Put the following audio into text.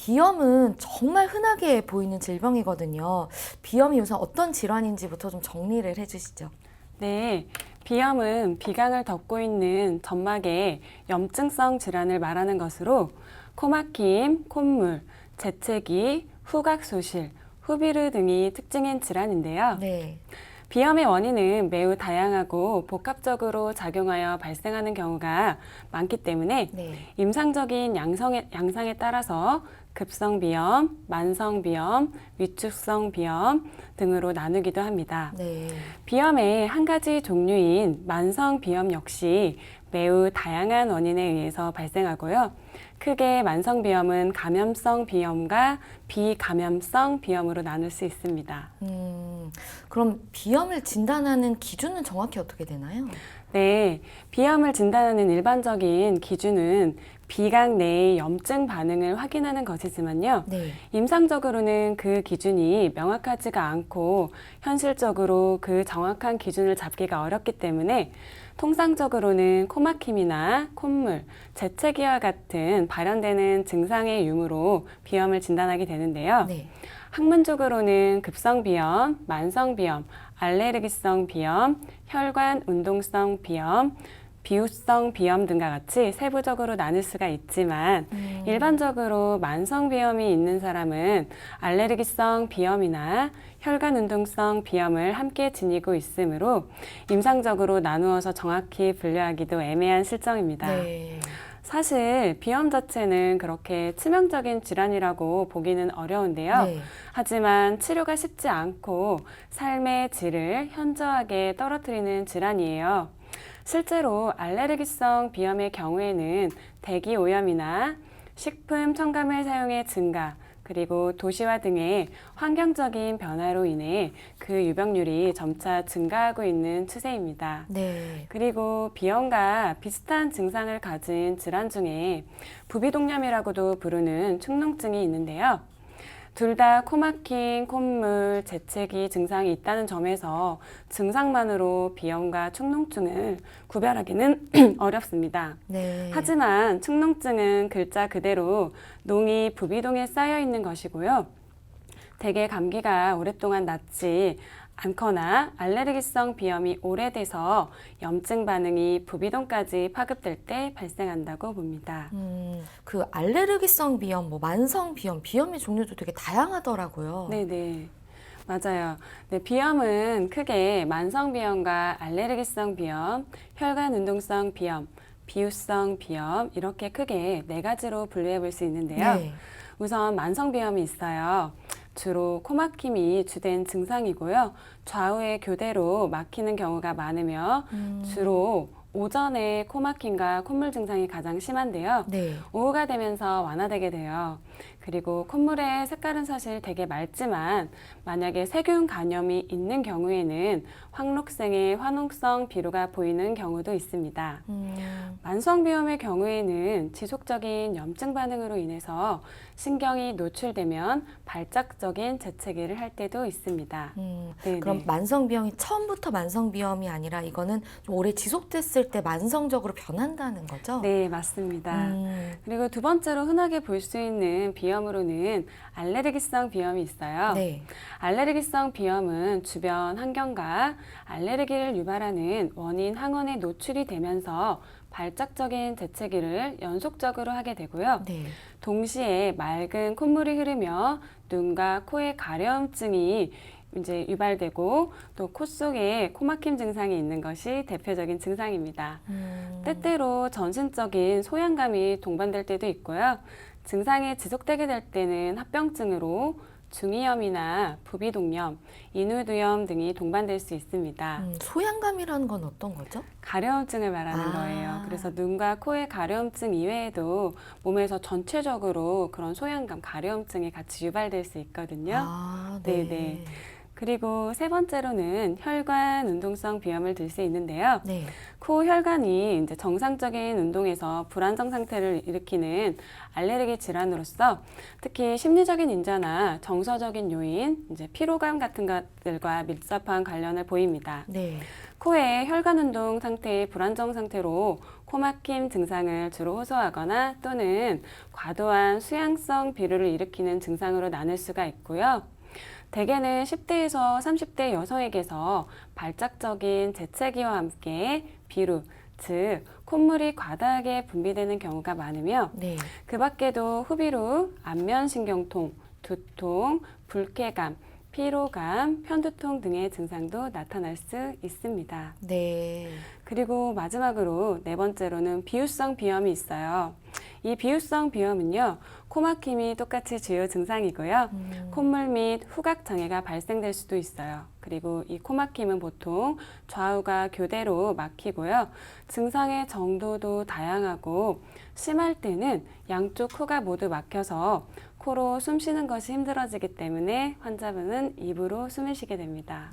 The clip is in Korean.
비염은 정말 흔하게 보이는 질병이거든요. 비염이 우선 어떤 질환인지부터 좀 정리를 해주시죠. 네, 비염은 비강을 덮고 있는 점막의 염증성 질환을 말하는 것으로 코막힘, 콧물, 재채기, 후각소실, 후비르 등이 특징인 질환인데요. 네. 비염의 원인은 매우 다양하고 복합적으로 작용하여 발생하는 경우가 많기 때문에 네. 임상적인 양상에 따라서 급성비염, 만성비염, 위축성비염 등으로 나누기도 합니다. 네. 비염의 한 가지 종류인 만성비염 역시 매우 다양한 원인에 의해서 발생하고요. 크게 만성비염은 감염성 비염과 비감염성 비염으로 나눌 수 있습니다. 그럼 비염을 진단하는 기준은 정확히 어떻게 되나요? 네, 비염을 진단하는 일반적인 기준은 비강 내의 염증 반응을 확인하는 것이지만요. 네. 임상적으로는 그 기준이 명확하지가 않고 현실적으로 그 정확한 기준을 잡기가 어렵기 때문에 통상적으로는 코막힘이나 콧물, 재채기와 같은 발현되는 증상의 유무로 비염을 진단하게 되는데요. 네. 학문적으로는 급성비염, 만성비염, 알레르기성 비염, 혈관 운동성 비염, 비후성 비염 등과 같이 세부적으로 나눌 수가 있지만 일반적으로 만성비염이 있는 사람은 알레르기성 비염이나 혈관 운동성 비염을 함께 지니고 있으므로 임상적으로 나누어서 정확히 분류하기도 애매한 실정입니다. 네. 사실 비염 자체는 그렇게 치명적인 질환이라고 보기는 어려운데요. 네. 하지만 치료가 쉽지 않고 삶의 질을 현저하게 떨어뜨리는 질환이에요. 실제로 알레르기성 비염의 경우에는 대기 오염이나 식품 첨가물 사용의 증가, 그리고 도시화 등의 환경적인 변화로 인해 그 유병률이 점차 증가하고 있는 추세입니다. 네. 그리고 비염과 비슷한 증상을 가진 질환 중에 부비동염이라고도 부르는 축농증이 있는데요. 둘 다 코막힘, 콧물, 재채기 증상이 있다는 점에서 증상만으로 비염과 축농증을 구별하기는 어렵습니다. 네. 하지만 축농증은 글자 그대로 농이 부비동에 쌓여 있는 것이고요. 대개 감기가 오랫동안 낫지 않거나 알레르기성 비염이 오래돼서 염증 반응이 부비동까지 파급될 때 발생한다고 봅니다. 그 알레르기성 비염, 뭐 만성 비염, 비염의 종류도 되게 다양하더라고요. 네네. 맞아요. 네, 비염은 크게 만성비염과 알레르기성 비염, 혈관 운동성 비염, 비후성 비염 이렇게 크게 네 가지로 분류해 볼 수 있는데요. 네. 우선 만성비염이 있어요. 주로 코막힘이 주된 증상이고요. 좌우의 교대로 막히는 경우가 많으며 주로 오전에 코막힘과 콧물 증상이 가장 심한데요. 네. 오후가 되면서 완화되게 돼요. 그리고 콧물의 색깔은 사실 되게 맑지만 만약에 세균 감염이 있는 경우에는 황록색의 화농성 비루가 보이는 경우도 있습니다. 만성비염의 경우에는 지속적인 염증 반응으로 인해서 신경이 노출되면 발작적인 재채기를 할 때도 있습니다. 네네. 그럼 만성 비염이 처음부터 만성 비염이 아니라 이거는 좀 오래 지속됐을 때 만성적으로 변한다는 거죠? 네, 맞습니다. 그리고 두 번째로 흔하게 볼 수 있는 비염으로는 알레르기성 비염이 있어요. 네. 알레르기성 비염은 주변 환경과 알레르기를 유발하는 원인 항원에 노출이 되면서 발작적인 재채기를 연속적으로 하게 되고요. 네. 동시에 맑은 콧물이 흐르며 눈과 코의 가려움증이 이제 유발되고 또 코 속에 코막힘 증상이 있는 것이 대표적인 증상입니다. 때때로 전신적인 소양감이 동반될 때도 있고요. 증상이 지속되게 될 때는 합병증으로 중이염이나 부비동염, 인후두염 등이 동반될 수 있습니다. 소양감이라는 건 어떤 거죠? 가려움증을 말하는 거예요. 그래서 눈과 코의 가려움증 이외에도 몸에서 전체적으로 그런 소양감, 가려움증이 같이 유발될 수 있거든요. 네. 네네. 그리고 세 번째로는 혈관 운동성 비염을 들 수 있는데요. 네. 코 혈관이 이제 정상적인 운동에서 불안정 상태를 일으키는 알레르기 질환으로서 특히 심리적인 인자나 정서적인 요인, 이제 피로감 같은 것들과 밀접한 관련을 보입니다. 네. 코의 혈관 운동 상태의 불안정 상태로 코막힘 증상을 주로 호소하거나 또는 과도한 수양성 비루를 일으키는 증상으로 나눌 수가 있고요. 대개는 10대에서 30대 여성에게서 발작적인 재채기와 함께 비루, 즉 콧물이 과다하게 분비되는 경우가 많으며 네. 그 밖에도 후비루, 안면신경통, 두통, 불쾌감, 피로감, 편두통 등의 증상도 나타날 수 있습니다. 네. 그리고 마지막으로 네 번째로는 비유성 비염이 있어요. 이 비유성 비염은요, 코막힘이 똑같이 주요 증상이고요. 콧물 및 후각 장애가 발생될 수도 있어요. 그리고 이 코막힘은 보통 좌우가 교대로 막히고요. 증상의 정도도 다양하고 심할 때는 양쪽 코가 모두 막혀서 코로 숨 쉬는 것이 힘들어지기 때문에 환자분은 입으로 숨을 쉬게 됩니다.